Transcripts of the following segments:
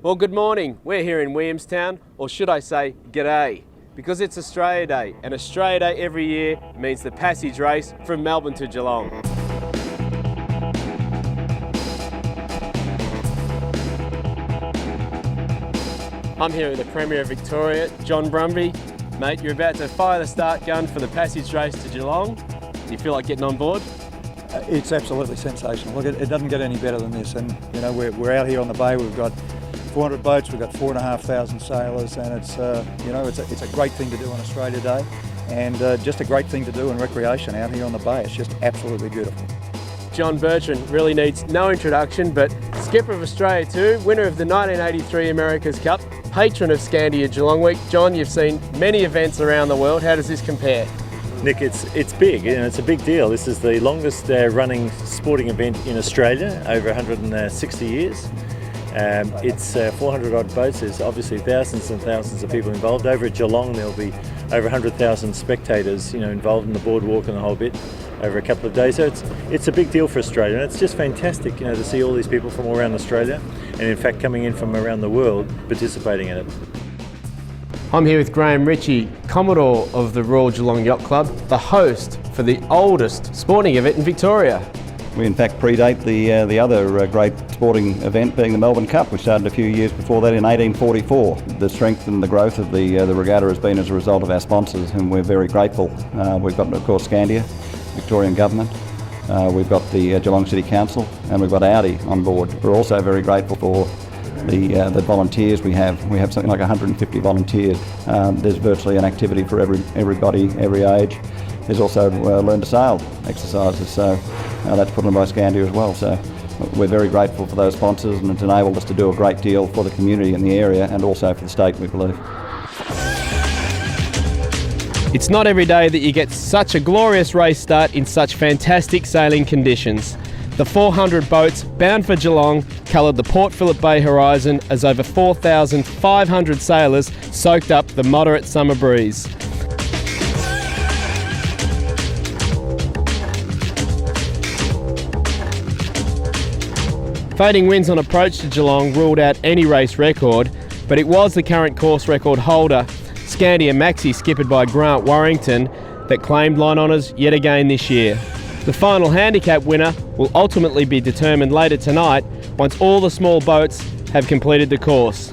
Well, good morning. We're here in Williamstown, or should I say, g'day, because it's Australia Day, and Australia Day every year means the passage race from Melbourne to Geelong. I'm here with the Premier of Victoria, John Brumby. Mate, you're about to fire the start gun for the passage race to Geelong. Do you feel like getting on board? It's absolutely sensational. Look, it doesn't get any better than this, and you know we're out here on the bay. We've got 400 boats, we've got 4,500 sailors, and it's it's a great thing to do on Australia Day, and just a great thing to do in recreation out here on the bay. It's just absolutely beautiful. John Bertrand really needs no introduction, but skipper of Australia too, winner of the 1983 America's Cup, patron of Skandia Geelong Week. John, you've seen many events around the world. How does this compare? Nick, it's big, and it's a big deal. This is the longest running sporting event in Australia, over 160 years. It's 400 odd boats. There's obviously thousands and thousands of people involved. Over at Geelong there'll be over 100,000 spectators involved in the boardwalk and the whole bit over a couple of days. So it's a big deal for Australia, and it's just fantastic to see all these people from all around Australia, and in fact coming in from around the world participating in it. I'm here with Graham Ritchie, Commodore of the Royal Geelong Yacht Club, the host for the oldest sporting event in Victoria. We in fact predate the other great sporting event being the Melbourne Cup, which started a few years before that in 1844. The strength and the growth of the regatta has been as a result of our sponsors, and we're very grateful. We've got, of course, Skandia, Victorian Government, we've got the Geelong City Council, and we've got Audi on board. We're also very grateful for the volunteers we have. We have something like 150 volunteers. There's virtually an activity for everybody, every age. There's also learn to sail exercises, so that's put on by Skandia as well. So we're very grateful for those sponsors, and it's enabled us to do a great deal for the community in the area and also for the state, we believe. It's not every day that you get such a glorious race start in such fantastic sailing conditions. The 400 boats bound for Geelong coloured the Port Phillip Bay horizon as over 4,500 sailors soaked up the moderate summer breeze. Fading winds on approach to Geelong ruled out any race record, but it was the current course record holder, Skandia Maxi, skippered by Grant Warrington, that claimed line honours yet again this year. The final handicap winner will ultimately be determined later tonight once all the small boats have completed the course.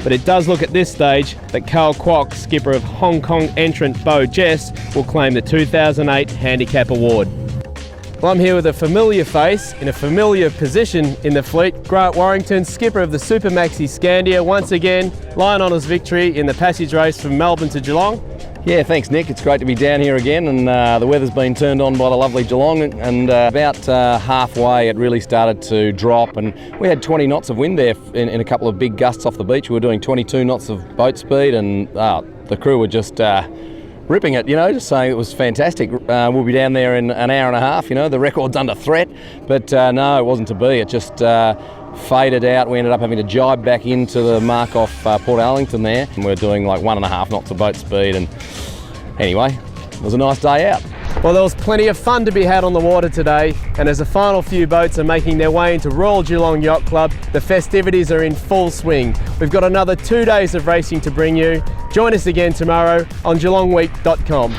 But it does look at this stage that Carl Kwok, skipper of Hong Kong entrant Bo Jess, will claim the 2008 Handicap Award. Well, I'm here with a familiar face in a familiar position in the fleet, Grant Warrington, skipper of the Super Maxi Skandia. Once again, line honours victory in the passage race from Melbourne to Geelong. Yeah, thanks Nick. It's great to be down here again, and the weather's been turned on by the lovely Geelong, and about halfway it really started to drop, and we had 20 knots of wind there in a couple of big gusts off the beach. We were doing 22 knots of boat speed, and the crew were just ripping it, just saying it was fantastic. We'll be down there in an hour and a half, the record's under threat, but no, it wasn't to be. It just faded out. We ended up having to jibe back into the mark off Port Arlington there, and we're doing like 1.5 knots of boat speed, and anyway, it was a nice day out. Well, there was plenty of fun to be had on the water today, and as the final few boats are making their way into Royal Geelong Yacht Club, the festivities are in full swing. We've got another 2 days of racing to bring you. Join us again tomorrow on geelongweek.com.